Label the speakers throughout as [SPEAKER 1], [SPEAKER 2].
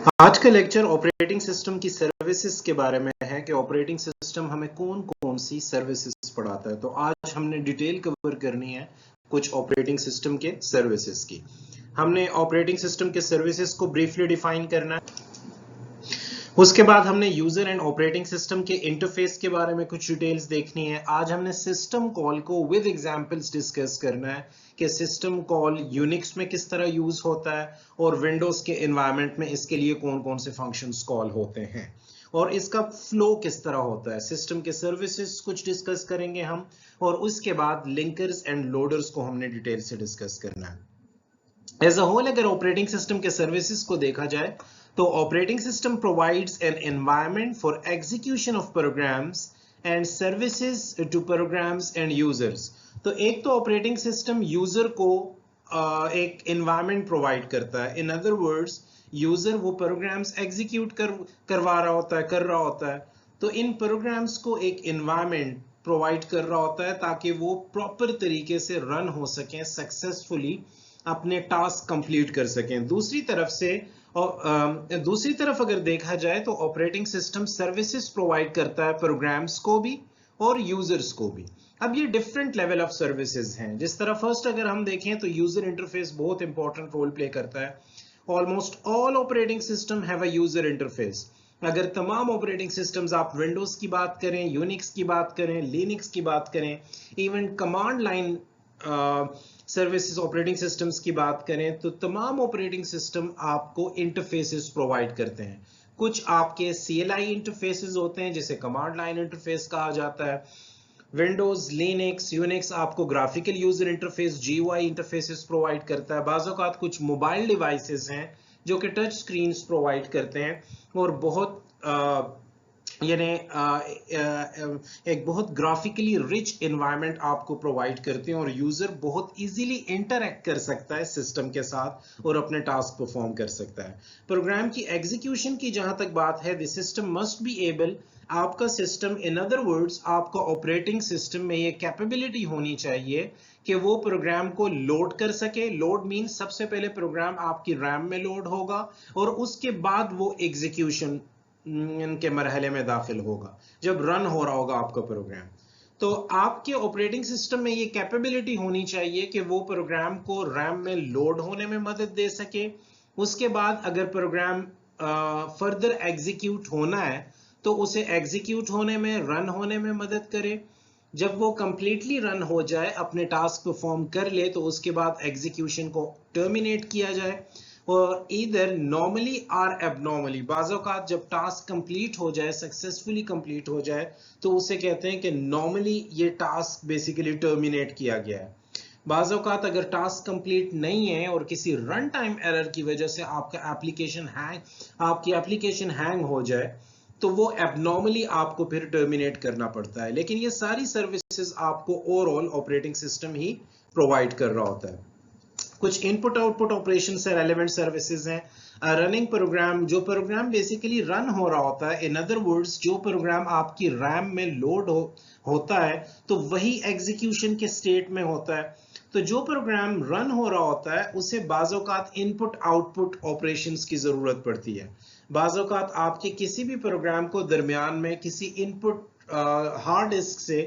[SPEAKER 1] आज का lecture operating system की सर्विसेज के बारे में है कि ऑपरेटिंग सिस्टम हमें कौन कौन सी सर्विसेज पढ़ाता है। तो आज हमने डिटेल कवर करनी है कुछ ऑपरेटिंग सिस्टम के सर्विसेज की। हमने ऑपरेटिंग सिस्टम के सर्विसेज को ब्रीफली डिफाइन करना है। उसके बाद हमने यूजर एंड ऑपरेटिंग सिस्टम के इंटरफेस के बारे में कुछ डिटेल्स देखनी है। आज हमने सिस्टम कॉल को विद एग्जांपल्स डिस्कस करना है कि सिस्टम कॉल यूनिक्स में किस तरह यूज होता है और विंडोज के एनवायरनमेंट में इसके लिए कौन कौन से फंक्शंस कॉल होते हैं और इसका फ्लो किस तरह होता है। सिस्टम के सर्विसेज कुछ डिस्कस करेंगे हम, और उसके बाद लिंकर्स एंड लोडर्स को हमने डिटेल से डिस्कस करना है। एज अ होल अगर ऑपरेटिंग सिस्टम के सर्विसेज को देखा जाए तो operating system provides an environment for execution of programs and services to programs and users. तो एक तो ऑपरेटिंग सिस्टम यूजर को एक एनवायरनमेंट प्रोवाइड करता है। इन अदर वर्ड्स यूजर वो प्रोग्राम्स एग्जीक्यूट करवा रहा होता है, कर रहा होता है। तो इन प्रोग्राम्स को एक एनवायरनमेंट प्रोवाइड कर रहा होता है ताकि वो प्रॉपर तरीके से रन हो सकें, सक्सेसफुली अपने टास्क कंप्लीट कर सकें। दूसरी तरफ से दूसरी तरफ अगर देखा जाए तो ऑपरेटिंग सिस्टम सर्विसेज प्रोवाइड करता है प्रोग्राम्स को भी और यूजर्स को भी। अब ये डिफरेंट लेवल ऑफ सर्विसेज हैं। जिस तरह फर्स्ट अगर हम देखें तो यूजर इंटरफेस बहुत इंपॉर्टेंट रोल प्ले करता है। Almost all operating system have a user interface. अगर तमाम ऑपरेटिंग सिस्टम्स, आप विंडोज की बात करें, यूनिक्स की बात करें, लिनक्स की बात करें, even command line services operating systems की बात करें, तो तमाम ऑपरेटिंग सिस्टम आपको इंटरफेसेस प्रोवाइड करते हैं। कुछ आपके CLI इंटरफेसेस होते हैं जिसे कमांड लाइन इंटरफेस कहा जाता है। विंडोज, लिनक्स, यूनिक्स आपको graphical user interface GUI interfaces provide करता है। बाज़ औक़ात कुछ मोबाइल डिवाइसेस हैं जो कि टच स्क्रीन्स प्रोवाइड करते हैं और बहुत यानी एक बहुत ग्राफिकली रिच एनवायरनमेंट आपको प्रोवाइड करते हैं और यूजर बहुत इजीली इंटरैक्ट कर सकता है सिस्टम के साथ और अपने टास्क परफॉर्म कर सकता है। प्रोग्राम की एग्जीक्यूशन की जहां तक बात है, the system must be able, आपका सिस्टम, इन अदर वर्ड्स आपका ऑपरेटिंग सिस्टम में ये कैपेबिलिटी होनी चाहिए कि वो प्रोग्राम को लोड कर सके। लोड मींस सबसे पहले प्रोग्राम आपकी रैम में लोड होगा और उसके बाद वो एग्जीक्यूशन के मरहले में दाखिल होगा जब रन हो रहा होगा आपका प्रोग्राम। तो आपके ऑपरेटिंग सिस्टम में ये कैपेबिलिटी होनी चाहिए कि वो प्रोग्राम को रैम में लोड होने में मदद दे सके। उसके बाद अगर प्रोग्राम फर्दर एग्जीक्यूट होना है तो उसे एग्जीक्यूट होने में, रन होने में मदद करे। जब वो कंप्लीटली रन हो जाए, अपने टास्क परफॉर्म कर ले, तो उसके बाद एग्जीक्यूशन को टर्मिनेट किया जाए। और इधर नॉर्मली और एबनॉर्मली, बाज़ औक़ात जब टास्क कंप्लीट हो जाए, सक्सेसफुली कंप्लीट हो जाए, तो उसे कहते हैं कि नॉर्मली ये टास्क बेसिकली टर्मिनेट किया गया है। बाज़ औक़ात अगर टास्क कंप्लीट नहीं है और किसी रन टाइम एरर की वजह से आपकी एप्लीकेशन हैंग हो जाए, तो वो एबनॉर्मली आपको फिर टर्मिनेट करना पड़ता है। लेकिन ये सारी सर्विसेज आपको ओवरऑल ऑपरेटिंग सिस्टम ही प्रोवाइड कर रहा होता है। कुछ इनपुट आउटपुट ऑपरेशन से रेलेवेंट सर्विसेज हैं। रनिंग प्रोग्राम, जो प्रोग्राम बेसिकली रन हो रहा होता है, इन अदर वर्ड्स जो प्रोग्राम आपकी रैम में लोड होता है तो वही एग्जीक्यूशन के स्टेट में होता है। तो जो प्रोग्राम रन हो रहा होता है उसे बाज़ औक़ात इनपुट आउटपुट ऑपरेशंस की जरूरत पड़ती है। बाज़ औक़ात आपके किसी भी प्रोग्राम को दरमियान में किसी इनपुट हार्ड डिस्क से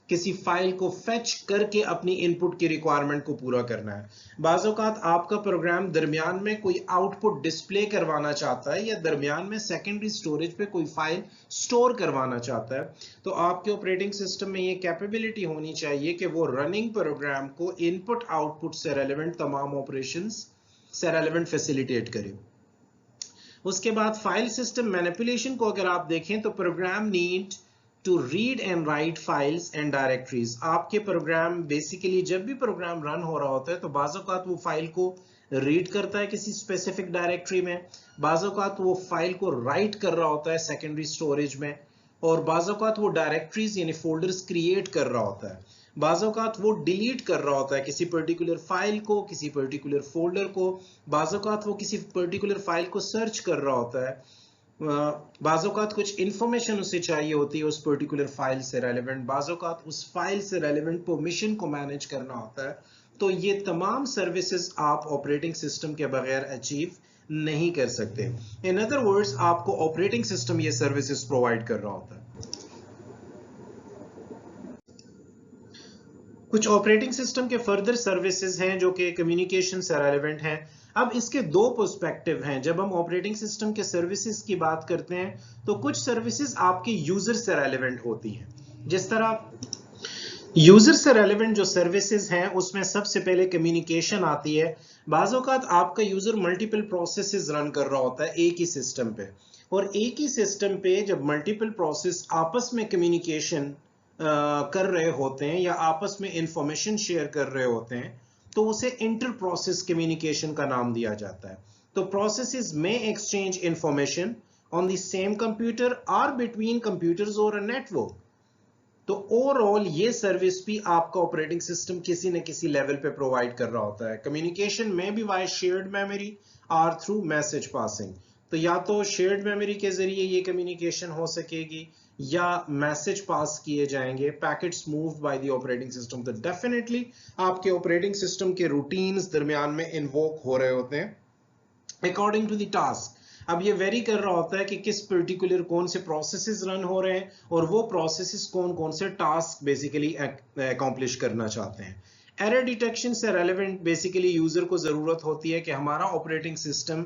[SPEAKER 1] किसी फाइल को फेच करके अपनी इनपुट की रिक्वायरमेंट को पूरा करना है। बाज़ औक़ात आपका प्रोग्राम दरमियान में कोई आउटपुट डिस्प्ले करवाना चाहता है या दरमियान में सेकेंडरी स्टोरेज पे कोई फाइल स्टोर करवाना चाहता है, तो आपके ऑपरेटिंग सिस्टम में ये कैपेबिलिटी होनी चाहिए कि वो रनिंग प्रोग्राम को इनपुट आउटपुट से रेलेवेंट तमाम ऑपरेशंस से रेलेवेंट फैसिलिटेट करे। उसके बाद फाइल सिस्टम मैनिपुलेशन को अगर आप देखें तो program need to read and write files and directories. आपके प्रोग्राम बेसिकली जब भी प्रोग्राम रन हो रहा होता है तो बाज़ औक़ात वो फाइल को रीड करता है किसी स्पेसिफिक डायरेक्टरी में, बाज़ औक़ात वो फाइल को राइट कर रहा होता है सेकेंडरी स्टोरेज में, और बाज़ औक़ात वो डायरेक्टरीज यानी फोल्डर्स क्रिएट कर रहा होता है। बाज़ औक़ात वो डिलीट कर रहा होता है किसी पर्टिकुलर फाइल को, किसी पर्टिकुलर फोल्डर को। बाज़ औक़ात वो किसी पर्टिकुलर फाइल को सर्च कर रहा होता है। बाज़ औक़ात कुछ इंफॉर्मेशन उसे चाहिए होती है उस पर्टिकुलर फाइल से रेलेवेंट, बाज़ औक़ात उस फाइल से रेलेवेंट परमिशन को मैनेज करना होता है। तो ये तमाम सर्विसेज आप ऑपरेटिंग सिस्टम के बगैर अचीव नहीं कर सकते। इन अदर वर्ड्स आपको ऑपरेटिंग सिस्टम ये सर्विसेज प्रोवाइड कर रहा होता है। कुछ ऑपरेटिंग सिस्टम के फर्दर सर्विसेज हैं जो कि कम्युनिकेशन से रेलेवेंट हैं। अब इसके दो पर्सपेक्टिव हैं। जब हम ऑपरेटिंग सिस्टम के सर्विसेज की बात करते हैं तो कुछ सर्विसेज आपके यूजर से रेलेवेंट होती हैं। जिस तरह यूजर से रेलेवेंट जो सर्विसेज हैं उसमें सबसे पहले कम्युनिकेशन आती है। बाज़ औक़ात आपका यूजर मल्टीपल प्रोसेसेस रन कर रहा होता है एक ही सिस्टम पे, और एक ही सिस्टम पे जब मल्टीपल प्रोसेस आपस में कम्युनिकेशन कर रहे होते हैं या आपस में इंफॉर्मेशन शेयर कर रहे होते हैं तो उसे इंटर प्रोसेस कम्युनिकेशन का नाम दिया जाता है। तो प्रोसेसेस में exchange information on the same computer और बिटवीन कंप्यूटर्स और अ नेटवर्क। तो ओवरऑल ये सर्विस भी आपका ऑपरेटिंग सिस्टम किसी न किसी लेवल पे प्रोवाइड कर रहा होता है। कम्युनिकेशन में भी वाया शेयर्ड मेमोरी और थ्रू मैसेज पासिंग। तो या तो शेयर्ड मेमोरी के जरिए ये कम्युनिकेशन हो सकेगी या मैसेज पास किए जाएंगे, packets moved by the operating system. तो डेफिनेटली आपके ऑपरेटिंग सिस्टम के रूटीन्स दरमियान में इन्वोक हो रहे होते हैं अकॉर्डिंग टू द टास्क। अब ये वेरी कर रहा होता है कि किस पर्टिकुलर कौन से प्रोसेसेस रन हो रहे हैं और वो प्रोसेसेस कौन कौन से टास्क बेसिकली अकॉम्प्लिश करना चाहते हैं। एरर डिटेक्शन से रेलेवेंट बेसिकली यूजर को जरूरत होती है कि हमारा ऑपरेटिंग सिस्टम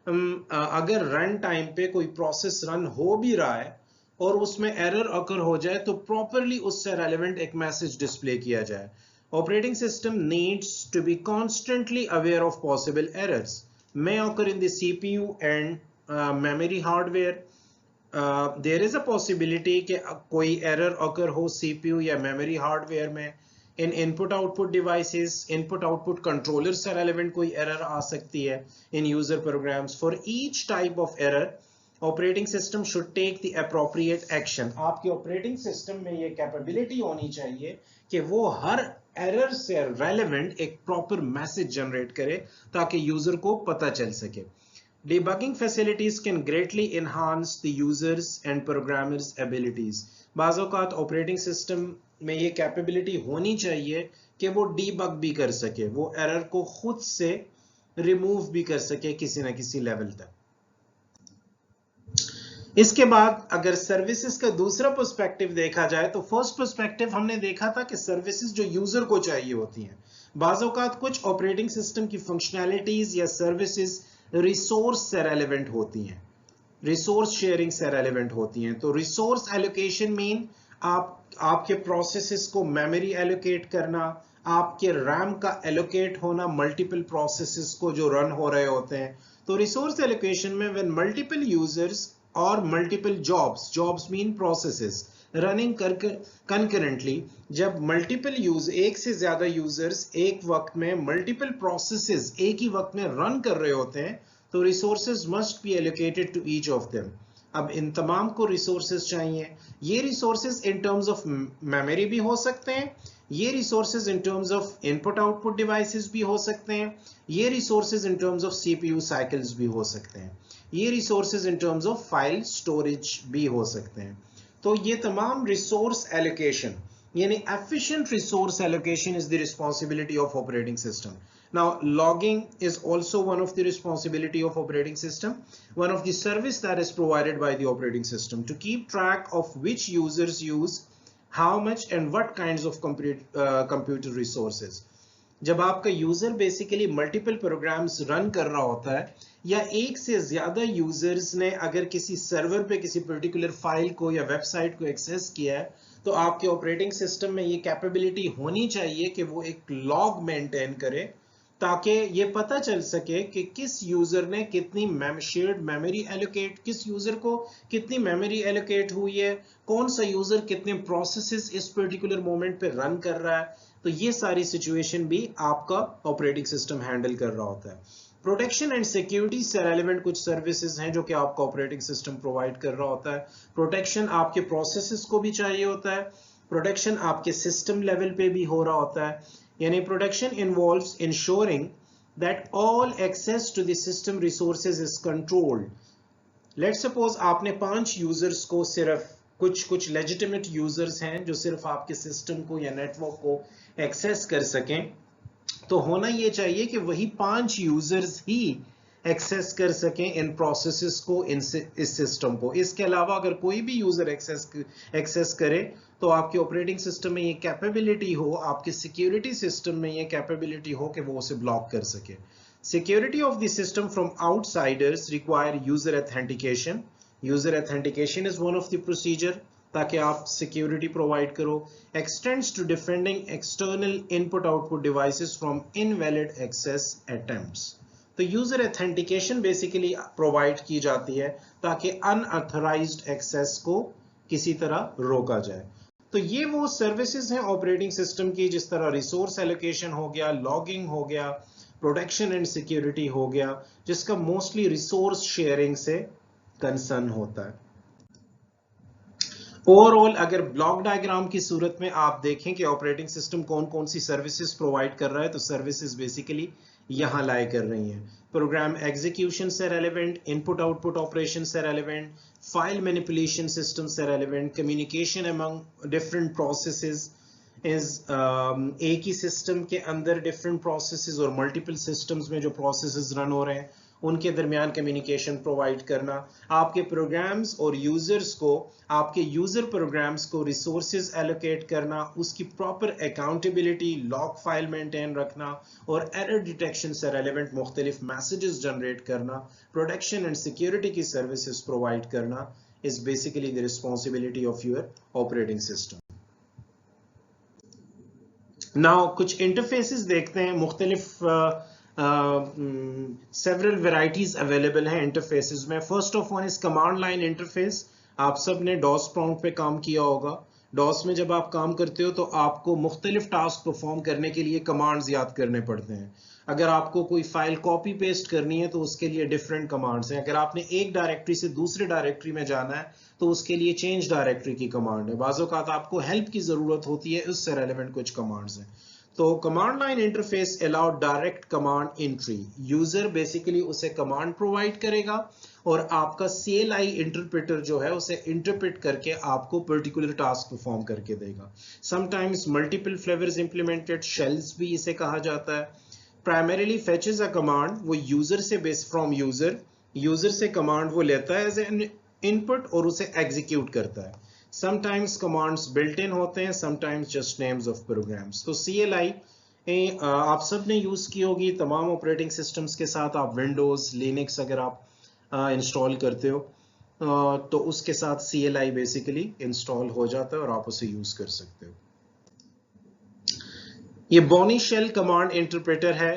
[SPEAKER 1] अगर रन टाइम पे कोई प्रोसेस रन हो भी रहा है और उसमें एरर अकर हो जाए तो प्रॉपरली उससे रेलेवेंट एक मैसेज डिस्प्ले किया जाए। Operating system needs to be constantly aware of possible errors may occur in the CPU and memory hardware. There is a possibility कि कोई error occur हो CPU या memory hardware में। in input output devices, input output controller से relevant कोई error आ सकती है। in user programs, for each type of error operating system should take the appropriate action। आपके ऑपरेटिंग सिस्टम में ये कैपेबिलिटी होनी चाहिए कि वो हर एरर से रेलेवेंट एक प्रॉपर मैसेज जनरेट करे ताकि यूजर को पता चल सके। Debugging facilities can greatly enhance the users and programmers abilities. बाज़ औक़ात ऑपरेटिंग सिस्टम में ये कैपेबिलिटी होनी चाहिए कि वो डीबग भी कर सके, वो एरर को खुद से रिमूव भी कर सके किसी न किसी लेवल तक। इसके बाद अगर सर्विसेज का दूसरा पर्सपेक्टिव देखा जाए तो फर्स्ट पर्सपेक्टिव हमने देखा था कि सर्विसेज जो यूजर को चाहिए होती हैं। बाज़ औक़ात कुछ ऑपरेटिंग सिस्टम की फंक्शनैलिटीज या सर्विसेज रिसोर्स से रेलेवेंट होती हैं, रिसोर्स शेयरिंग से रेलेवेंट होती हैं। तो रिसोर्स एलोकेशन मीन आपके प्रोसेसेस को मेमोरी एलोकेट करना, आपके रैम का एलोकेट होना मल्टीपल प्रोसेसेस को जो रन हो रहे होते हैं। तो रिसोर्स एलोकेशन में व्हेन मल्टीपल यूजर्स और multiple jobs mean processes running concurrently, जब मल्टीपल एक से ज्यादा यूजर्स एक वक्त में मल्टीपल प्रोसेसेस एक ही वक्त में रन कर रहे होते हैं तो resources must be allocated to each of them. अब इन तमाम को रिसोर्सेज चाहिए। ये resources in terms of memory भी हो सकते हैं, ये resources in terms of input output devices भी हो सकते हैं, ये resources in terms of CPU cycles भी हो सकते हैं, ये resources in terms of file storage भी हो सकते हैं। तो ये तमाम रिसोर्स एलोकेशन यानी efficient resource allocation is the responsibility of operating system. Now logging is also one of the responsibility of operating system, one of the service that is provided by the operating system to keep track of which users use how much and what kinds of computer resources। जब आपका user basically multiple programs run कर रहा होता है या एक से ज्यादा यूजर्स ने अगर किसी सर्वर पे किसी पर्टिकुलर फाइल को या वेबसाइट को एक्सेस किया है तो आपके ऑपरेटिंग सिस्टम में ये कैपेबिलिटी होनी चाहिए कि वो एक लॉग मेंटेन करे ताकि ये पता चल सके कि किस यूजर ने कितनी शेयर्ड मेमोरी एलोकेट, किस यूजर को कितनी मेमोरी एलोकेट हुई है, कौन सा यूजर कितने प्रोसेसेस इस पर्टिकुलर मोमेंट पे रन कर रहा है। तो ये सारी सिचुएशन भी आपका ऑपरेटिंग सिस्टम हैंडल कर रहा होता है। प्रोटेक्शन एंड सिक्योरिटी से रेलेवेंट कुछ सर्विसेज हैं जो कि आपका ऑपरेटिंग सिस्टम प्रोवाइड कर रहा होता है। प्रोटेक्शन आपके प्रोसेसेस को भी चाहिए होता है, प्रोटेक्शन आपके सिस्टम लेवल पे भी हो रहा होता है। यानी protection involves ensuring that all access to the system resources is controlled. Let's suppose आपने 5 यूजर्स को, सिर्फ कुछ लेजिटिमेट यूजर्स हैं जो सिर्फ आपके सिस्टम को या नेटवर्क को एक्सेस कर सकें, तो होना ये चाहिए कि वही 5 यूजर्स ही एक्सेस कर सकें इन प्रोसेसेस को, इस सिस्टम को। इसके अलावा अगर कोई भी यूजर एक्सेस करे तो आपके ऑपरेटिंग सिस्टम में ये कैपेबिलिटी हो, आपके सिक्योरिटी सिस्टम में ये कैपेबिलिटी हो कि वो उसे ब्लॉक कर सके। Security of the system from outsiders require user authentication. User authentication is one of the procedure ताकि आप सिक्योरिटी प्रोवाइड करो। Extends to defending external input output devices from invalid access attempts. तो यूजर ऑथेंटिकेशन बेसिकली प्रोवाइड की जाती है ताकि unauthorised access को किसी तरह रोका जाए। तो ये वो सर्विसेज हैं ऑपरेटिंग सिस्टम की, जिस तरह रिसोर्स एलोकेशन हो गया, लॉगिंग हो गया, प्रोटेक्शन एंड सिक्योरिटी हो गया, जिसका मोस्टली रिसोर्स शेयरिंग से कंसर्न होता है। ओवरऑल अगर ब्लॉक डायग्राम की सूरत में आप देखें कि ऑपरेटिंग सिस्टम कौन कौन सी सर्विसेज प्रोवाइड कर रहा है, तो सर्विसेज बेसिकली यहां लाए कर रही हैं। प्रोग्राम एग्जीक्यूशन से रेलेवेंट, इनपुट आउटपुट ऑपरेशन से रेलेवेंट, फाइल मैनिपुलेशन सिस्टम से relevant, communication among different processes is एक ही सिस्टम के अंदर डिफरेंट प्रोसेसेस और मल्टीपल सिस्टम्स में जो प्रोसेसेस रन हो रहे हैं उनके दरमियान कम्युनिकेशन प्रोवाइड करना, आपके प्रोग्राम्स और यूजर्स को, आपके यूजर प्रोग्राम्स को रिसोर्सेज एलोकेट करना, उसकी proper accountability, log file maintain रखना और एरर डिटेक्शन से रेलेवेंट मुख्तलिफ मैसेजेस जनरेट करना, प्रोटेक्शन एंड सिक्योरिटी की सर्विसेज प्रोवाइड करना is basically the responsibility of your operating system. Now कुछ इंटरफेसेस देखते हैं, मुख्तलिफ several varieties available हैं इंटरफेसेस में। First of one is command line interface. आप सब ने डॉस प्रॉम्प्ट पे काम किया होगा। डॉस में जब आप काम करते हो तो आपको मुख्तलिफ टास्क परफॉर्म करने के लिए कमांड्स याद करने पड़ते हैं। अगर आपको कोई फाइल कॉपी पेस्ट करनी है तो उसके लिए डिफरेंट कमांड्स हैं। अगर आपने एक डायरेक्टरी से दूसरे डायरेक्टरी में जाना है तो उसके लिए चेंज डायरेक्टरी की कमांड है। बाज़ औक़ात आपको हेल्प की जरूरत होती है, उससे रेलेवेंट कुछ कमांड्स हैं। तो command line interface allow direct command entry. User basically उसे कमांड प्रोवाइड करेगा और आपका CLI इंटरप्रेटर जो है उसे इंटरप्रेट करके आपको पर्टिकुलर टास्क परफॉर्म करके देगा। Sometimes multiple flavours implemented, shells भी इसे कहा जाता है। प्राइमरीली फेचेस अ कमांड, वो यूजर से बेस फ्रॉम यूजर से कमांड वो लेता है एज एन इनपुट और उसे एग्जीक्यूट करता है। Sometimes commands built in होते हैं, sometimes just names of programs। तो CLI आप सब ने यूज की होगी तमाम ऑपरेटिंग सिस्टम्स के साथ। आप विंडोज, लिनक्स अगर आप इंस्टॉल करते हो तो उसके साथ CLI बेसिकली इंस्टॉल हो जाता है और आप उसे यूज कर सकते हो। ये बोनी शेल कमांड इंटरप्रेटर है।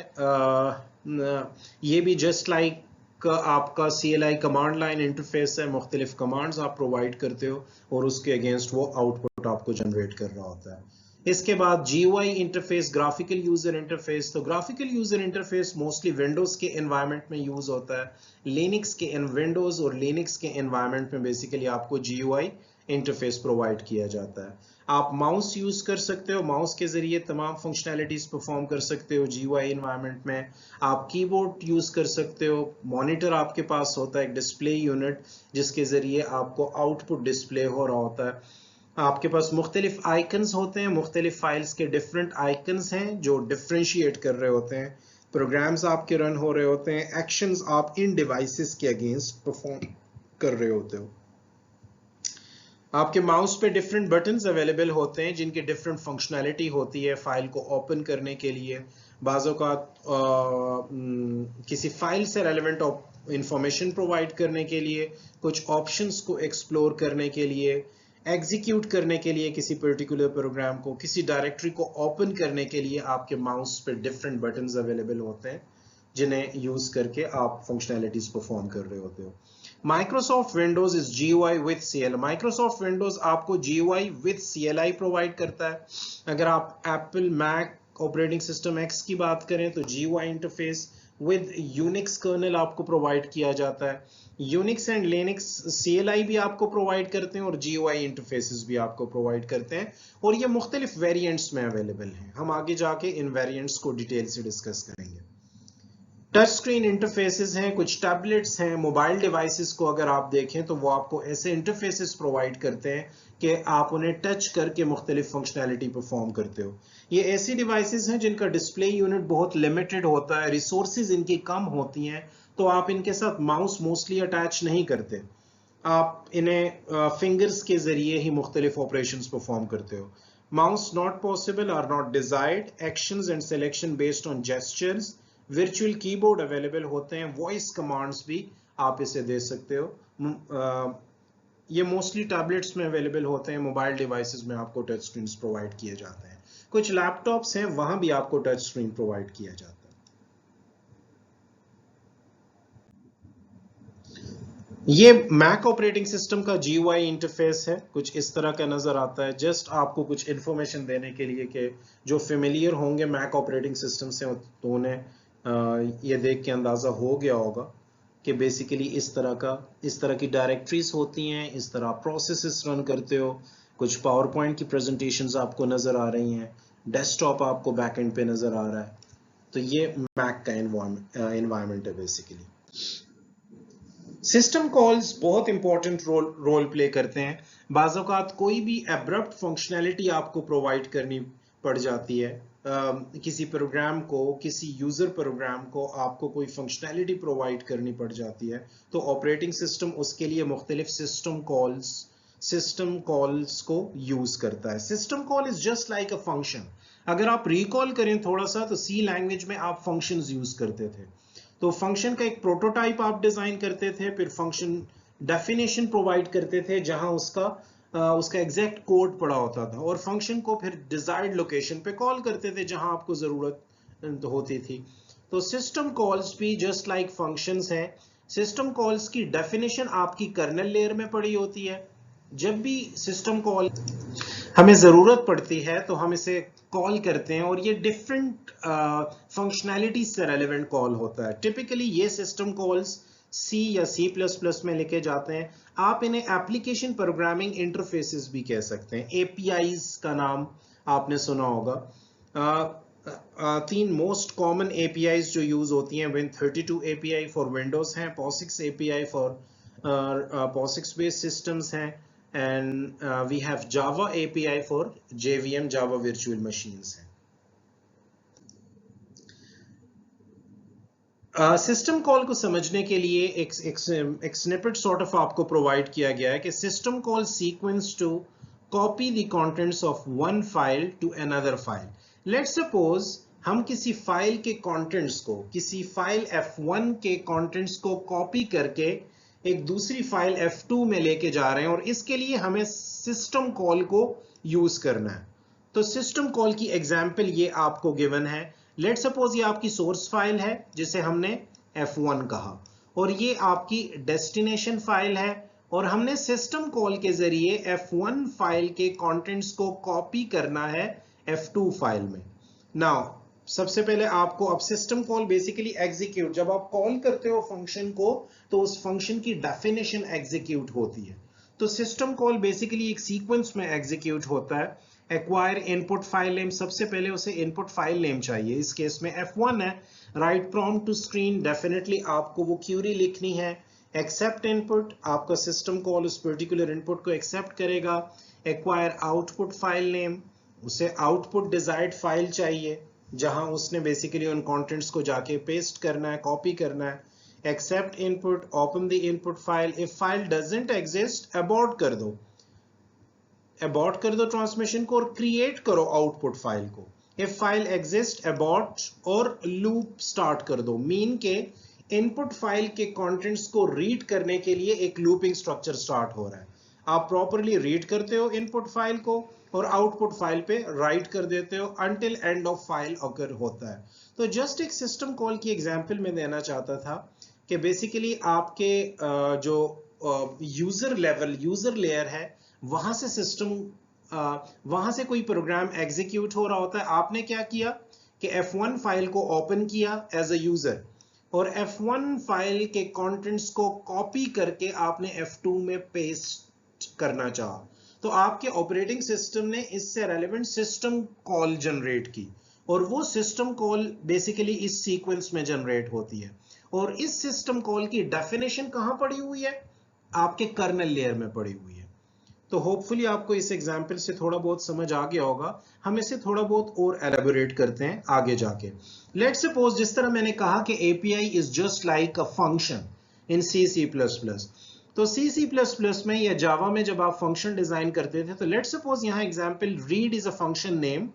[SPEAKER 1] ये भी जस्ट लाइक आपका CLI कमांड लाइन इंटरफेस है। मुख्तलिफ कमांड्स आप प्रोवाइड करते हो और उसके अगेंस्ट वो आउटपुट आपको जनरेट कर रहा होता है। इसके बाद GUI interface, graphical user interface. तो graphical user interface mostly Windows के एनवायरनमेंट में यूज होता है। विंडोज और लिनक्स के एनवायरनमेंट में बेसिकली आपको GUI इंटरफेस प्रोवाइड किया जाता है। आप माउस यूज कर सकते हो, माउस के जरिए तमाम फंक्शनैलिटीज परफॉर्म कर सकते हो GUI एनवायरनमेंट में। आप कीबोर्ड यूज कर सकते हो। मॉनिटर आपके पास होता है, एक डिस्प्ले यूनिट जिसके जरिए आपको आउटपुट डिस्प्ले हो रहा होता है। आपके पास मुख्तलिफ आइकन्स होते हैं, मुख्तलिफ फाइल्स के डिफरेंट आइकन्स हैं जो डिफ्रेंशिएट कर रहे होते हैं। प्रोग्राम्स आपके रन हो रहे होते हैं, एक्शंस आप इन डिवाइसेस के अगेंस्ट परफॉर्म कर रहे होते हो। आपके माउस पे डिफरेंट बटन्स अवेलेबल होते हैं जिनकी डिफरेंट फंक्शनैलिटी होती है फाइल को ओपन करने के लिए, बाज़ों का किसी फाइल से रेलेवेंट इंफॉर्मेशन प्रोवाइड करने के लिए, कुछ ऑप्शंस को एक्सप्लोर करने के लिए, एग्जीक्यूट करने के लिए किसी पर्टिकुलर प्रोग्राम को, किसी डायरेक्टरी को ओपन करने के लिए आपके माउस पे डिफरेंट बटन्स अवेलेबल होते हैं जिन्हें यूज करके आप फंक्शनैलिटीज परफॉर्म कर रहे होते हो। Microsoft Windows is GUI with CLI। Microsoft Windows आपको GUI विद CLI प्रोवाइड करता है। अगर आप Apple Mac operating system X की बात करें तो GUI interface with Unix kernel आपको प्रोवाइड किया जाता है। यूनिक्स एंड लिनक्स CLI भी आपको प्रोवाइड करते हैं और GUI इंटरफेसेस भी आपको प्रोवाइड करते हैं और ये मुख्तलिफ वेरिएंट्स में अवेलेबल हैं। हम आगे जाके इन वेरिएंट्स को डिटेल से डिस्कस करेंगे। टच स्क्रीन इंटरफेसेस हैं, कुछ टैबलेट्स हैं, मोबाइल डिवाइसेस को अगर आप देखें तो वो आपको ऐसे इंटरफेसेस प्रोवाइड करते हैं कि आप उन्हें टच करके मुख्तलिफ फंक्शनैलिटी परफॉर्म करते हो। ये ऐसी डिवाइसेस हैं जिनका डिस्प्ले यूनिट बहुत लिमिटेड होता है, रिसोर्सेज इनकी कम होती हैं, तो आप इनके साथ माउस मोस्टली अटैच नहीं करते, आप इन्हें फिंगर्स के जरिए ही मुख्तलिफ ऑपरेशंस परफॉर्म करते हो। माउस नॉट पॉसिबल और not desired, actions and selection based on gestures, virtual keyboard available होते हैं, वॉइस कमांड्स भी आप इसे दे सकते हो। ये मोस्टली टैबलेट्स में अवेलेबल होते हैं, मोबाइल डिवाइसेस में आपको टच स्क्रीन प्रोवाइड किए जाते हैं, कुछ लैपटॉप्स हैं वहां भी आपको टच स्क्रीन प्रोवाइड किया जाता है। ये मैक ऑपरेटिंग सिस्टम का GUI इंटरफेस है, कुछ इस तरह का नजर आता है। जस्ट आपको कुछ इंफॉर्मेशन देने के लिए कि जो फेमिलियर होंगे मैक ऑपरेटिंग सिस्टम से तो उन्हें ये देख के अंदाजा हो गया होगा कि बेसिकली इस तरह की डायरेक्टरीज होती हैं, इस तरह प्रोसेसेस रन करते हो, कुछ पावर पॉइंट की प्रेजेंटेशंस आपको नजर आ रही हैं, डेस्कटॉप आपको बैकएंड पे नजर आ रहा है। तो ये मैक का एनवायरनमेंट है बेसिकली। सिस्टम कॉल्स बहुत इंपॉर्टेंट रोल प्ले करते हैं। बाज़ औक़ात कोई भी एब्रप्ट फंक्शनैलिटी आपको प्रोवाइड करनी पड़ जाती है, किसी प्रोग्राम को, किसी यूजर प्रोग्राम को आपको कोई फंक्शनैलिटी प्रोवाइड करनी पड़ जाती है, तो ऑपरेटिंग सिस्टम उसके लिए मुख्तलिफ सिस्टम कॉल्स को यूज करता है। System call is just like a function. अगर आप रिकॉल करें थोड़ा सा, तो सी लैंग्वेज में आप फंक्शंस यूज करते थे, तो फंक्शन का एक प्रोटोटाइप आप डिजाइन करते थे, फिर फंक्शन डेफिनेशन प्रोवाइड करते थे जहां उसका एग्जैक्ट कोड पड़ा होता था, और फंक्शन को फिर डिजायर्ड लोकेशन पे कॉल करते थे जहां आपको जरूरत होती थी। तो सिस्टम कॉल्स भी जस्ट लाइक फंक्शंस हैं। सिस्टम कॉल्स की डेफिनेशन आपकी कर्नल लेयर में पड़ी होती है। जब भी सिस्टम कॉल हमें जरूरत पड़ती है तो हम इसे कॉल करते हैं, और ये डिफरेंट फंक्शनैलिटी से रेलेवेंट कॉल होता है। टिपिकली ये सिस्टम कॉल्स C या C++ में लिखे जाते हैं। आप इन्हें एप्लीकेशन प्रोग्रामिंग इंटरफेसेस भी कह सकते हैं। APIs का नाम आपने सुना होगा। 3 मोस्ट कॉमन APIs जो यूज होती हैं, Win32 API फॉर विंडोज हैं, POSIX API for POSIX based systems हैं, and we have Java API for JVM, Java Virtual Machines है। सिस्टम कॉल को समझने के लिए एक स्निपेट सॉर्ट ऑफ आपको प्रोवाइड किया गया है कि system call sequence to copy the contents of one file to another file. Let's suppose हम किसी फाइल के कंटेंट्स को, किसी फाइल F1 के कंटेंट्स को कॉपी करके एक दूसरी फाइल F2 में लेके जा रहे हैं, और इसके लिए हमें सिस्टम कॉल को यूज करना है। तो सिस्टम कॉल की एग्जांपल ये आपको गिवन है। लेट्स सपोज ये आपकी सोर्स फाइल है जिसे हमने F1 कहा, और ये आपकी डेस्टिनेशन फाइल है, और हमने सिस्टम कॉल के जरिए F1 फाइल के कंटेंट्स को कॉपी करना है F2 फाइल में। नाउ सबसे पहले आपको, अब सिस्टम कॉल बेसिकली एग्जीक्यूट, जब आप कॉल करते हो फंक्शन को तो उस फंक्शन की डेफिनेशन एग्जीक्यूट होती है। तो सिस्टम कॉल बेसिकली एक सीक्वेंस में एग्जीक्यूट होता है। एक्वायर इनपुट फाइल नेम, सबसे पहले उसे इनपुट फाइल नेम चाहिए, इस केस में F1 है। Write prompt to screen, definitely आपको वो क्यूरी लिखनी है। एक्सेप्ट इनपुट, आपका सिस्टम कॉल उस पर्टिकुलर इनपुट को एक्सेप्ट करेगा। एक्वायर आउटपुट फाइल नेम, उसे आउटपुट डिजायर्ड फाइल चाहिए जहां उसने बेसिकली उन कंटेंट्स को जाके पेस्ट करना है, कॉपी करना है। Accept input, open the input file, if file doesn't exist abort कर दो, ट्रांसमिशन को, और क्रिएट करो आउटपुट फाइल को। इफ फाइल एग्जिस्ट अबॉर्ट, और लूप स्टार्ट कर दो, मीन के इनपुट फाइल के कंटेंट्स को रीड करने के लिए एक लूपिंग स्ट्रक्चर स्टार्ट हो रहा है। आप प्रॉपरली रीड करते हो इनपुट फाइल को और आउटपुट फाइल पे राइट कर देते हो until end of file occur होता है। तो जस्ट एक सिस्टम कॉल की एग्जांपल मैं देना चाहता था कि बेसिकली आपके जो यूजर लेयर है, वहां से वहां से कोई प्रोग्राम एग्जीक्यूट हो रहा होता है। आपने क्या किया कि F1 फाइल को ओपन किया एज अ यूजर, और F1 फाइल के कंटेंट्स को कॉपी करके आपने F2 में पेस्ट करना चाहा, तो आपके ऑपरेटिंग सिस्टम ने इससे रेलेवेंट सिस्टम कॉल जनरेट की, और वो सिस्टम कॉल बेसिकली इस सीक्वेंस में जनरेट होती है। और इस सिस्टम कॉल की डेफिनेशन कहां पड़ी हुई है? आपके कर्नल लेयर में पड़ी हुई है। तो होपफुली आपको इस एग्जाम्पल से थोड़ा बहुत समझ आ गया होगा। हम इसे थोड़ा बहुत और एलेबोरेट करते हैं आगे जाके। लेट्स सपोज जिस तरह मैंने कहा कि API is just like a function in C++। तो C++ में या जावा में जब आप फंक्शन डिजाइन करते थे, तो लेट्स सपोज यहाँ example read is a function name.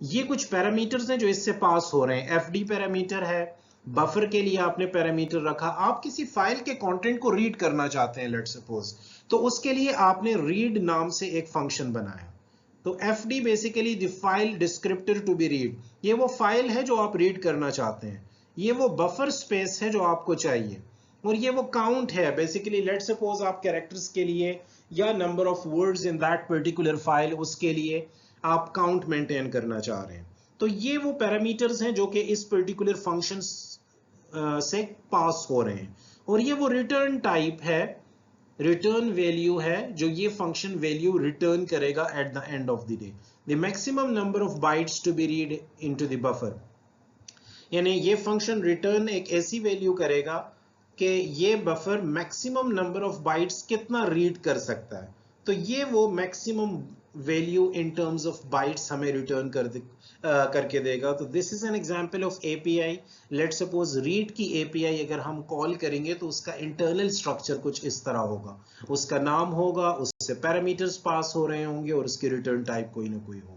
[SPEAKER 1] ये कुछ पैरामीटर्स हैं जो इससे पास हो रहे हैं। एफडी पैरामीटर है, बफर के लिए आपने पैरामीटर रखा। आप किसी फाइल के कंटेंट को रीड करना चाहते हैं लेट्स सपोज, तो उसके लिए आपने रीड नाम से एक फंक्शन बनाया। तो FD basically the file descriptor to be read, ये वो फाइल है जो आप रीड करना चाहते हैं। ये वो बफर स्पेस है जो आपको चाहिए, और ये वो काउंट है बेसिकली। लेट्स सपोज आप कैरेक्टर्स के लिए या number of words in that particular file, उसके लिए आप काउंट मेंटेन करना चाह रहे हैं। तो ये वो पैरामीटर्स हैं जो कि इस पर्टिकुलर फंक्शन से पास हो रहे हैं। और ये वो रिटर्न टाइप है, रिटर्न वैल्यू है जो ये फंक्शन वैल्यू रिटर्न करेगा at the end of the day. The maximum number of bytes to be read into the buffer, यानी ये फंक्शन रिटर्न एक ऐसी वैल्यू करेगा कि ये buffer maximum number of bytes कितना रीड कर सकता है। तो ये वो maximum value in terms of bytes हमें रिटर्न करके देगा। तो this is an example of API. Let suppose read की एपीआई अगर हम कॉल करेंगे तो उसका इंटरनल स्ट्रक्चर कुछ इस तरह होगा। उसका नाम होगा, उससे पैरामीटर्स पास हो रहे होंगे, और उसकी रिटर्न टाइप कोई ना कोई होगी।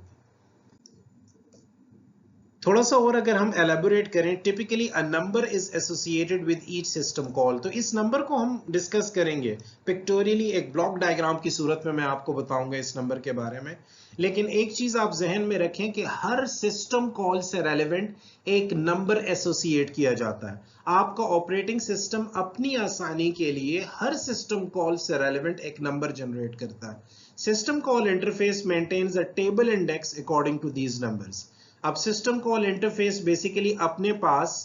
[SPEAKER 1] थोड़ा सा और अगर हम एलेबोरेट करें, typically a number is associated with each system call. तो इस नंबर को हम डिस्कस करेंगे पिक्टोरियली, एक ब्लॉक डायग्राम की सूरत में मैं आपको बताऊंगा इस नंबर के बारे में। लेकिन एक चीज आप जहन में रखें कि हर सिस्टम कॉल से रेलेवेंट एक नंबर एसोसिएट किया जाता है। आपका ऑपरेटिंग सिस्टम अपनी आसानी के लिए हर सिस्टम कॉल से रेलेवेंट एक नंबर जनरेट करता है। System call interface maintains a table index according to these numbers. अब सिस्टम कॉल इंटरफेस बेसिकली अपने पास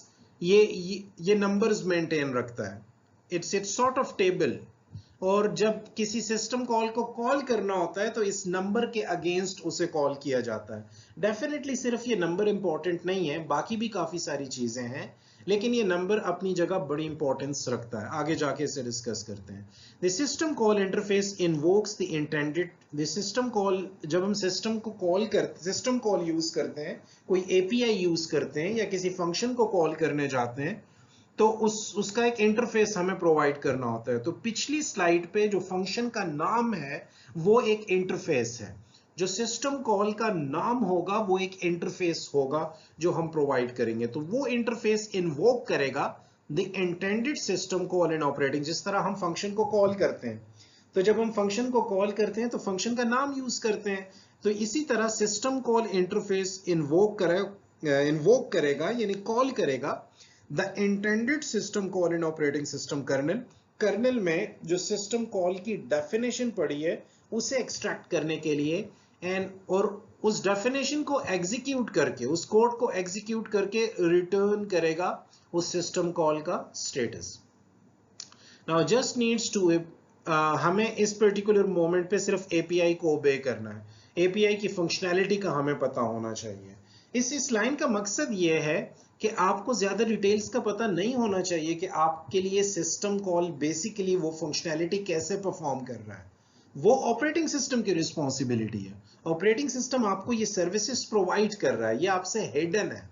[SPEAKER 1] ये नंबर्स मेंटेन रखता है। It's sort of table. और जब किसी सिस्टम कॉल को कॉल करना होता है तो इस नंबर के अगेंस्ट उसे कॉल किया जाता है। डेफिनेटली सिर्फ ये नंबर इंपॉर्टेंट नहीं है, बाकी भी काफी सारी चीजें हैं, लेकिन ये नंबर अपनी जगह बड़ी इंपॉर्टेंस रखता है। आगे जाके इसे डिस्कस करते हैं। The system call interface invokes the intended. The system call, जब हम सिस्टम को कॉल करते, सिस्टम कॉल यूज करते हैं, कोई एपीआई यूज करते हैं या किसी फंक्शन को कॉल करने जाते हैं, तो उसका एक इंटरफेस हमें प्रोवाइड करना होता है। तो पिछली स्लाइड पे जो फंक्शन का नाम है वो एक इंटरफेस है। जो सिस्टम कॉल का नाम होगा वो एक इंटरफेस होगा जो हम प्रोवाइड करेंगे। तो वो इंटरफेस इन्वोक करेगा the intended system call in operating. जिस तरह हम फंक्शन को कॉल करते हैं, तो जब हम फंक्शन को कॉल करते हैं तो फंक्शन का नाम यूज करते हैं। तो इसी तरह सिस्टम कॉल इंटरफेस इन्वोक करेगा यानी कॉल करेगा the intended system call in operating system kernel. Kernel में जो सिस्टम कॉल की डेफिनेशन पड़ी है उसे एक्सट्रैक्ट करने के लिए, एंड और उस डेफिनेशन को एग्जीक्यूट करके, उस कोड को एग्जीक्यूट करके रिटर्न करेगा उस सिस्टम कॉल का status. Now just needs to हमें इस पर्टिकुलर मोमेंट पे सिर्फ एपीआई को ओबे करना है। एपीआई की फंक्शनैलिटी का हमें पता होना चाहिए। इस लाइन का मकसद ये है कि आपको ज्यादा डिटेल्स का पता नहीं होना चाहिए कि आपके लिए सिस्टम कॉल बेसिकली वो फंक्शनैलिटी कैसे परफॉर्म कर रहा है। वो ऑपरेटिंग सिस्टम की रिस्पॉन्सिबिलिटी है। ऑपरेटिंग सिस्टम आपको ये सर्विसेज प्रोवाइड कर रहा है, ये आपसे हिडन है।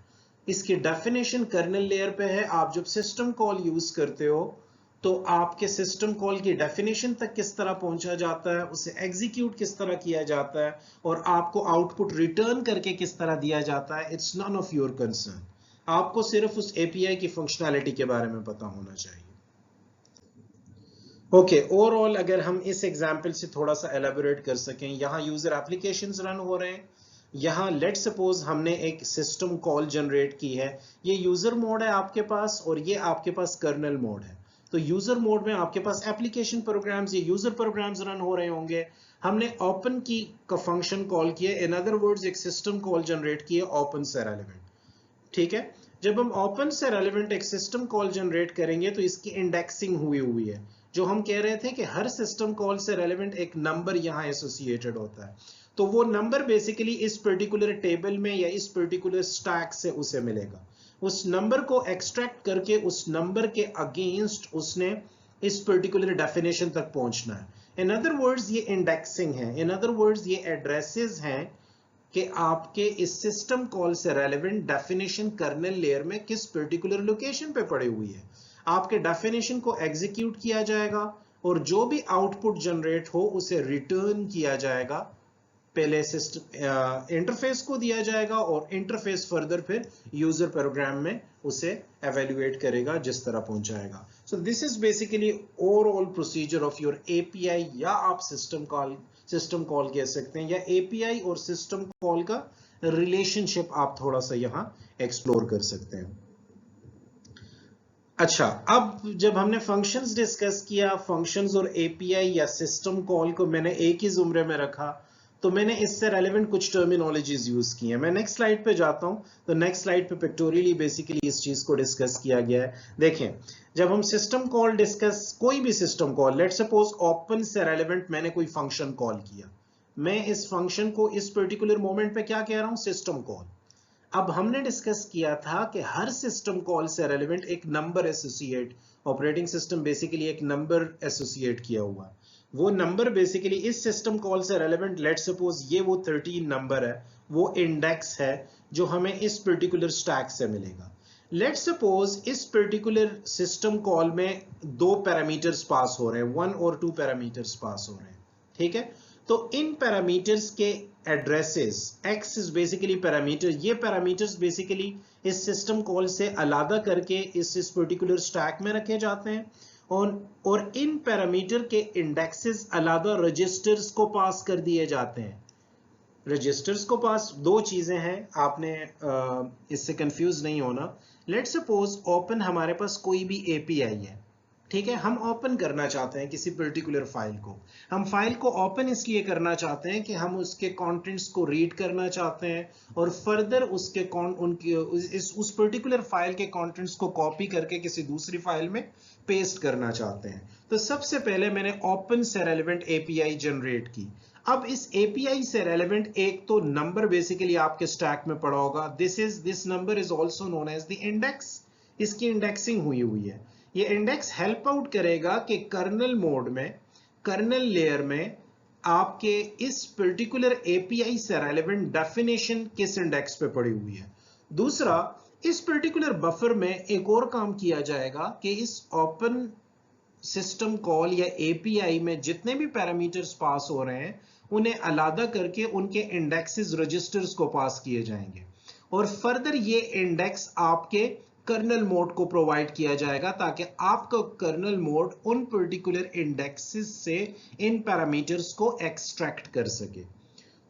[SPEAKER 1] इसकी डेफिनेशन कर्नल लेयर पे है। आप जब सिस्टम कॉल यूज करते हो तो आपके सिस्टम कॉल की डेफिनेशन तक किस तरह पहुंचा जाता है, उसे एग्जीक्यूट किस तरह किया जाता है, और आपको आउटपुट रिटर्न करके किस तरह दिया जाता है, it's none of your concern. आपको सिर्फ उस एपीआई की फंक्शनैलिटी के बारे में पता होना चाहिए। ओके, ओवरऑल अगर हम इस एग्जांपल से थोड़ा सा एलेबोरेट कर सकें, यहाँ यूजर एप्लीकेशंस रन हो रहे हैं। यहाँ लेट सपोज हमने एक सिस्टम कॉल जनरेट की है। ये यूजर मोड है आपके पास, और ये आपके पास कर्नल मोड है। तो यूजर मोड में आपके पास एप्लीकेशन प्रोग्राम्स, ये यूजर प्रोग्राम्स रन हो रहे होंगे। हमने ओपन की का फंक्शन कॉल किया, इन अदर वर्ड्स एक सिस्टम कॉल जनरेट किया ओपन से रेलेवेंट। ठीक है, जब हम ओपन से रेलेवेंट एक सिस्टम कॉल जनरेट करेंगे तो इसकी इंडेक्सिंग हुई है। जो हम कह रहे थे कि हर सिस्टम कॉल से रेलेवेंट एक नंबर यहाँ एसोसिएटेड होता है, तो वो नंबर बेसिकली इस पर्टिकुलर टेबल में या इस पर्टिकुलर स्टैक से उसे मिलेगा। उस नंबर को एक्सट्रैक्ट करके उस नंबर के अगेंस्ट उसने इस पर्टिकुलर डेफिनेशन तक पहुंचना है। इन अदर वर्ड्स ये इंडेक्सिंग है, इन अदर वर्ड्स ये एड्रेसेस हैं कि आपके इस सिस्टम कॉल से रेलेवेंट डेफिनेशन कर्नेल लेयर में किस पर्टिकुलर लोकेशन पे पड़ी हुई है। आपके डेफिनेशन को एग्जीक्यूट किया जाएगा और जो भी आउटपुट जनरेट हो उसे रिटर्न किया जाएगा, पहले सिस्टम इंटरफेस को दिया जाएगा और इंटरफेस फर्दर फिर यूजर प्रोग्राम में उसे एवेल्युएट करेगा, जिस तरह पहुंचाएगा। So this is basically overall procedure of your API, या आप सिस्टम कॉल कह सकते हैं, या एपीआई और सिस्टम कॉल का रिलेशनशिप आप थोड़ा सा यहां एक्सप्लोर कर सकते हैं। अच्छा, अब जब हमने फंक्शंस डिस्कस किया, फंक्शंस और एपीआई या सिस्टम कॉल को मैंने एक ही जुमरे में रखा, तो मैंने इससे रेलेवेंट कुछ टर्मिनोलॉजीज यूज की हैं। मैं नेक्स्ट स्लाइड पे जाता हूं, तो नेक्स्ट स्लाइड पे पिक्टोरियली बेसिकली इस चीज को डिस्कस किया गया है। देखें, जब हम सिस्टम कॉल डिस्कस, कोई भी system call, let's suppose open से रेलेवेंट मैंने कोई फंक्शन कॉल किया, मैं इस फंक्शन को इस पर्टिकुलर मोमेंट पे क्या कह रहा हूं, सिस्टम कॉल। अब हमने डिस्कस किया था कि हर सिस्टम कॉल से रेलेवेंट एक number associate, operating system basically एक नंबर एसोसिएट किया हुआ है। वो नंबर बेसिकली इस सिस्टम कॉल से रेलेवेंट, लेट्स सपोज ये वो 13 नंबर है, वो इंडेक्स है जो हमें इस पर्टिकुलर स्टैक से मिलेगा। लेट्स सपोज इस पर्टिकुलर सिस्टम कॉल में 2 पैरामीटर्स पास हो रहे हैं, 1 और 2 पैरामीटर्स पास हो रहे हैं, ठीक है। तो इन पैरामीटर्स के addresses, x is basically parameter, ये पैरामीटर्स बेसिकली इस सिस्टम कॉल से अलग करके इस पर्टिकुलर स्टैक में रखे जाते हैं, और इन पैरामीटर के इंडेक्सेस अलग रजिस्टर्स को पास कर दिए जाते हैं। रजिस्टर्स को पास, दो चीजें हैं, आपने इससे कंफ्यूज नहीं होना। लेट्स सपोज ओपन हमारे पास कोई भी एपीआई है, ठीक है, हम ओपन करना चाहते हैं किसी पर्टिकुलर फाइल को। हम फाइल को ओपन इसलिए करना चाहते हैं कि हम उसके कंटेंट्स को रीड करना चाहते हैं और फर्दर उसके उस पर्टिकुलर फाइल के कंटेंट्स को कॉपी करके किसी दूसरी फाइल में पेस्ट करना चाहते हैं। तो सबसे पहले मैंने ओपन से रेलेवेंट एपीआई जनरेट की। अब इस एपीआई से रेलेवेंट एक तो नंबर बेसिकली आपके स्टैक में पड़ा होगा, this number is also known as the index, इसकी इंडेक्सिंग हुई है। ये इंडेक्स हेल्प आउट करेगा कि कर्नल मोड में, कर्नल लेयर में आपके इस पर्टिकुलर एपीआई से रेलेवेंट डेफिनेशन किस इंडेक्स पे पड़ी हुई है। दूसरा, इस पर्टिकुलर बफर में एक और काम किया जाएगा कि इस ओपन सिस्टम कॉल या एपीआई में जितने भी पैरामीटर्स पास हो रहे हैं उन्हें अलग करके उनके इंडेक्सेस रजिस्टर्स को पास किए जाएंगे, और फर्दर ये इंडेक्स आपके कर्नल मोड को प्रोवाइड किया जाएगा ताकि आपका कर्नल मोड उन पर्टिकुलर इंडेक्सेस से इन पैरामीटर्स को एक्सट्रैक्ट कर सके।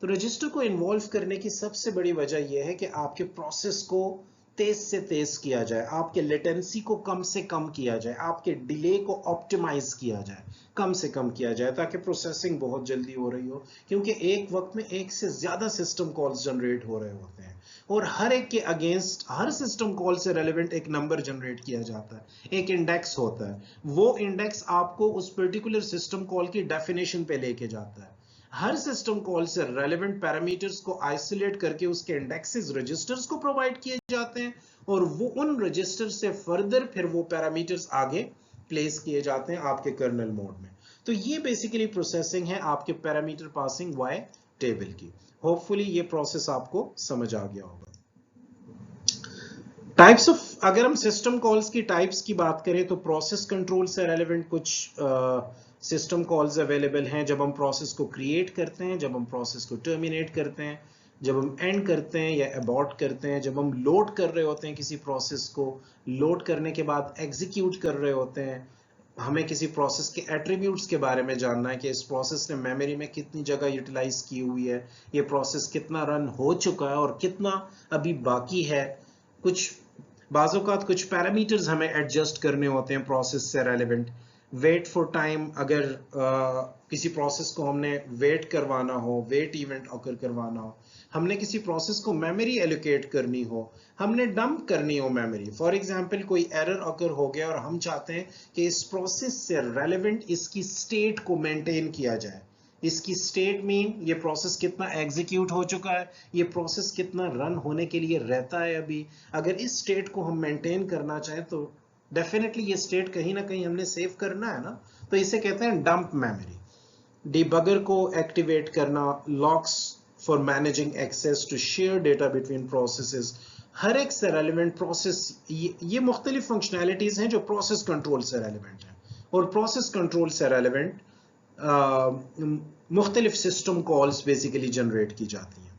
[SPEAKER 1] तो रजिस्टर को इन्वॉल्व करने की सबसे बड़ी वजह यह है कि आपके प्रोसेस को तेज से तेज किया जाए, आपके लेटेंसी को कम से कम किया जाए, आपके डिले को ऑप्टिमाइज किया जाए, कम से कम किया जाए, ताकि प्रोसेसिंग बहुत जल्दी हो रही हो, क्योंकि एक वक्त में एक से ज्यादा सिस्टम कॉल्स जनरेट हो रहे होते हैं और हर एक के अगेंस्ट हर सिस्टम कॉल से रेलेवेंट एक नंबर जनरेट किया जाता है, एक इंडेक्स होता है। वो इंडेक्स आपको उस पर्टिकुलर सिस्टम कॉल की डेफिनेशन पे लेके जाता है। हर सिस्टम कॉल से रेलेवेंट पैरामीटर्स को आइसोलेट करके उसके इंडेक्सेस रजिस्टर्स को प्रोवाइड किए जाते हैं और वो उन रजिस्टर से फर्दर फिर वो पैरामीटर्स आगे प्लेस किए जाते हैं आपके कर्नल मोड में। तो ये बेसिकली प्रोसेसिंग है आपके पैरामीटर पासिंग वाई टेबल की। होपफुली ये प्रोसेस आपको समझ आ गया होगा। टाइप्स ऑफ, अगर हम सिस्टम कॉल्स की टाइप्स की बात करें तो प्रोसेस कंट्रोल से रेलेवेंट कुछ सिस्टम कॉल्स अवेलेबल हैं। जब हम प्रोसेस को क्रिएट करते हैं, जब हम प्रोसेस को टर्मिनेट करते हैं, जब हम एंड करते हैं या अबॉर्ट करते हैं, जब हम लोड कर रहे होते हैं किसी प्रोसेस को, लोड करने के बाद एग्जीक्यूट कर रहे होते हैं, हमें किसी प्रोसेस के एट्रीब्यूट्स के बारे में जानना है कि इस प्रोसेस ने मेमोरी में कितनी जगह यूटिलाइज की हुई है, ये प्रोसेस कितना रन हो चुका है और कितना अभी बाकी है। कुछ बाज़-औक़ात कुछ पैरामीटर्स हमें एडजस्ट करने होते हैं प्रोसेस से रेलेवेंट। वेट फॉर टाइम, अगर किसी प्रोसेस को हमने वेट करवाना हो, वेट इवेंट ऑकर करवाना हो, हमने किसी प्रोसेस को मेमोरी एलोकेट करनी हो, हमने डंप करनी हो मेमोरी, फॉर एग्जांपल कोई एरर ऑकर हो गया और हम चाहते हैं कि इस प्रोसेस से रेलेवेंट इसकी स्टेट को मेंटेन किया जाए। इसकी स्टेट मीन ये प्रोसेस कितना एग्जीक्यूट हो चुका है, ये प्रोसेस कितना रन होने के लिए रहता है अभी। अगर इस स्टेट को हम मेंटेन करना चाहें तो डेफिनेटली ये स्टेट कहीं ना कहीं हमने सेव करना है ना, तो इसे कहते हैं डंप मेमोरी। डिबगर को एक्टिवेट करना, locks for managing access to share data between processes, हर एक से रेलिवेंट प्रोसेस, ये मुख्तलिफ फंक्शनैलिटीज हैं जो प्रोसेस कंट्रोल से रेलिवेंट हैं, और प्रोसेस कंट्रोल से रेलिवेंट मुख्तलिफ सिस्टम कॉल्स बेसिकली जनरेट की जाती हैं।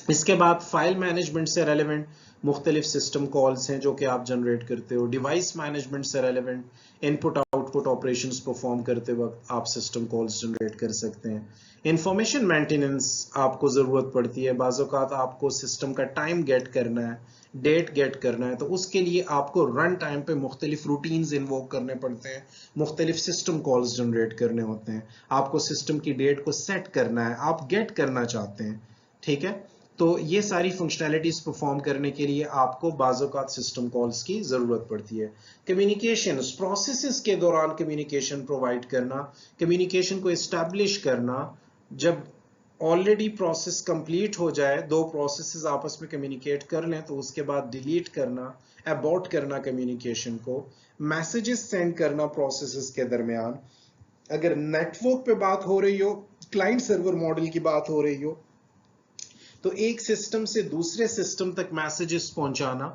[SPEAKER 1] इसके बाद फाइल मैनेजमेंट से रेलिवेंट मुख्तलिफ सिस्टम कॉल्स हैं जो कि आप जनरेट करते हो। डिवाइस मैनेजमेंट से relevant input output operations perform करते वक्त आप सिस्टम कॉल्स जनरेट कर सकते हैं। इंफॉर्मेशन मेंटेनेंस आपको ज़रूरत पड़ती है, बाज़ औक़ात आपको सिस्टम का टाइम गेट करना है, डेट गेट करना है, तो उसके लिए आपको रन टाइम पे मुख्तलिफ रूटीन्स इन्वोक करने पड़ते हैं, मुख्तलिफ सिस्टम कॉल्स जनरेट करने होते हैं, आपको सिस्टम की डेट को सेट करना है, आप गेट करना चाहते हैं, ठीक है। तो ये सारी फंक्शनैलिटीज परफॉर्म करने के लिए आपको बाज़-औक़ात सिस्टम कॉल्स की जरूरत पड़ती है। कम्युनिकेशन, प्रोसेसेस के दौरान कम्युनिकेशन प्रोवाइड करना, कम्युनिकेशन को एस्टैब्लिश करना, जब ऑलरेडी प्रोसेस कंप्लीट हो जाए, दो प्रोसेसेस आपस में कम्युनिकेट कर लें तो उसके बाद डिलीट करना, अबॉर्ट करना कम्युनिकेशन को, मैसेजेस सेंड करना प्रोसेसेस के दरमियान, अगर नेटवर्क पे बात हो रही हो, क्लाइंट सर्वर मॉडल की बात हो रही हो, तो एक सिस्टम से दूसरे सिस्टम तक मैसेजेस पहुंचाना,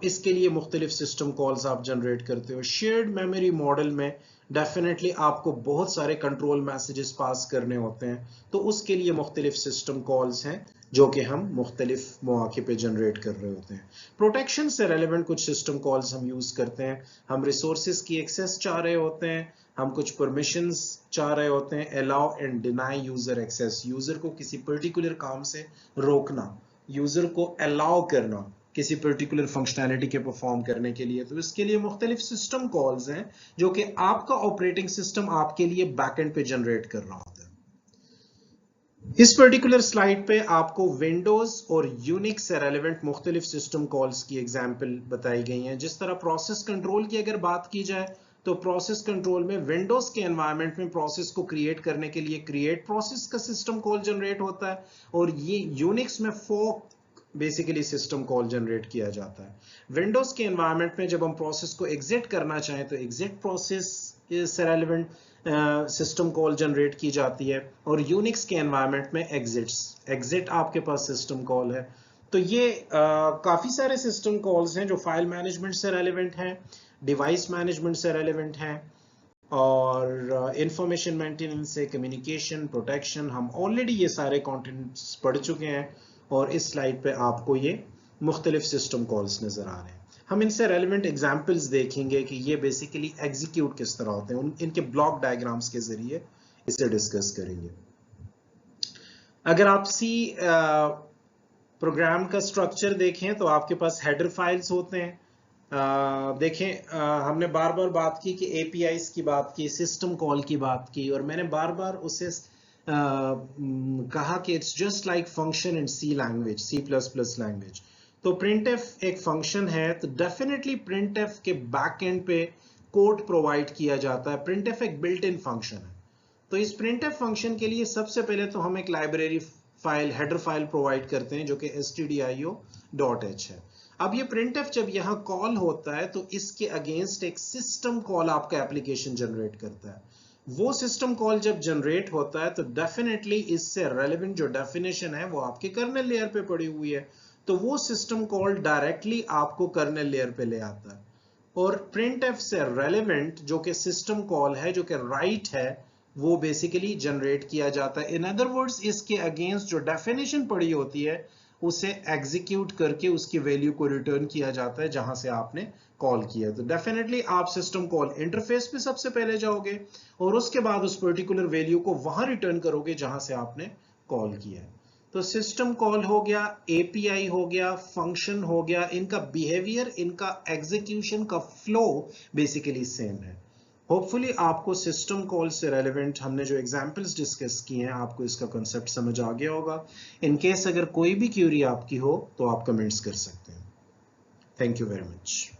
[SPEAKER 1] इसके लिए मुख्तलिफ सिस्टम कॉल्स आप जनरेट करते हो। शेयर्ड मेमोरी मॉडल में डेफिनेटली आपको बहुत सारे कंट्रोल मैसेजेस पास करने होते हैं, तो उसके लिए मुख्तलिफ सिस्टम कॉल्स हैं जो कि हम मुख्तलिफ मौके पे जनरेट कर रहे होते हैं। प्रोटेक्शन से रेलिवेंट कुछ सिस्टम कॉल्स हम यूज करते हैं, हम रिसोर्सेज की एक्सेस चाह रहे होते हैं, हम कुछ परमिशंस चाह रहे होते हैं, allow and deny user access, user को किसी पर्टिकुलर काम से रोकना, यूजर को अलाउ करना किसी पर्टिकुलर फंक्शनैलिटी के परफॉर्म करने के लिए, तो इसके लिए मुख्तलिफ सिस्टम कॉल्स हैं जो कि आपका ऑपरेटिंग सिस्टम आपके लिए बैकएंड पे जनरेट कर रहा होता है। इस पर्टिकुलर स्लाइड पे आपको विंडोज और यूनिक्स से रेलेवेंट मुख्तलिफ सिस्टम कॉल्स की एग्जाम्पल बताई गई हैं। जिस तरह प्रोसेस कंट्रोल की अगर बात की जाए तो प्रोसेस कंट्रोल में विंडोज के एनवायरनमेंट में प्रोसेस को क्रिएट करने के लिए क्रिएट प्रोसेस का सिस्टम कॉल जनरेट होता है, और ये यूनिक्स में fork basically system call generate किया जाता है। विंडोज के एनवायरनमेंट में जब हम प्रोसेस को एग्जिट करना चाहें तो एग्जिट प्रोसेस से रेलेवेंट सिस्टम कॉल जनरेट की जाती है, और यूनिक्स के एनवायरनमेंट में एग्जिट आपके पास सिस्टम कॉल है। तो ये काफी सारे सिस्टम कॉल्स हैं जो फाइल मैनेजमेंट से रेलेवेंट हैं, डिवाइस मैनेजमेंट से रेलेवेंट हैं, और इंफॉर्मेशन मेंटेनेंस से कम्युनिकेशन, प्रोटेक्शन, हम ऑलरेडी ये सारे कंटेंट्स पढ़ चुके हैं, और इस स्लाइड पे आपको ये मुख्तलिफ सिस्टम कॉल्स नजर आ रहे हैं। हम इनसे रेलेवेंट एग्जाम्पल्स देखेंगे कि ये बेसिकली एग्जीक्यूट किस तरह होते हैं, इनके ब्लॉक डायग्राम्स के जरिए इसे डिस्कस करेंगे। अगर आप सी प्रोग्राम का स्ट्रक्चर देखें तो आपके पास हेडर फाइल्स होते हैं। देखें हमने बार बार बात की कि एपीआईज की बात की, सिस्टम कॉल की बात की, और मैंने बार बार उसे कहा कि it's just like function in C language, C++ language. तो printf एक फंक्शन है, तो डेफिनेटली printf के बैक एंड पे कोड प्रोवाइड किया जाता है। printf एक बिल्ट इन फंक्शन है, तो इस printf फंक्शन के लिए सबसे पहले तो हम एक library file, header file provide करते हैं जो कि stdio.h है। अब ये printf जब यहाँ कॉल होता है तो इसके अगेंस्ट एक सिस्टम कॉल आपका एप्लीकेशन जनरेट करता है। वो सिस्टम कॉल जब जनरेट होता है तो डेफिनेटली इससे रेलेवेंट जो डेफिनेशन है वो आपके कर्नेल लेयर पे पड़ी हुई है, तो वो सिस्टम कॉल डायरेक्टली आपको कर्नेल लेयर पे ले आता है। और printf से रेलेवेंट जो कि सिस्टम कॉल है, जो कि राइट है, वो बेसिकली जनरेट किया जाता है। इन अदर वर्ड्स इसके अगेंस्ट जो डेफिनेशन पड़ी होती है उसे एग्जीक्यूट करके उसकी वैल्यू को रिटर्न किया जाता है जहां से आपने कॉल किया। तो डेफिनेटली आप सिस्टम कॉल इंटरफेस पे सबसे पहले जाओगे और उसके बाद उस पर्टिकुलर वैल्यू को वहां रिटर्न करोगे जहां से आपने कॉल किया है। तो सिस्टम कॉल हो गया, एपीआई हो गया, फंक्शन हो गया, इनका बिहेवियर, इनका एग्जीक्यूशन का फ्लो बेसिकली सेम है। होपफुली आपको सिस्टम कॉल से रेलेवेंट हमने जो एग्जांपल्स डिस्कस किए हैं आपको इसका कांसेप्ट समझ आ गया होगा। इन केस अगर कोई भी क्यूरी आपकी हो तो आप कमेंट्स कर सकते हैं। Thank you very much.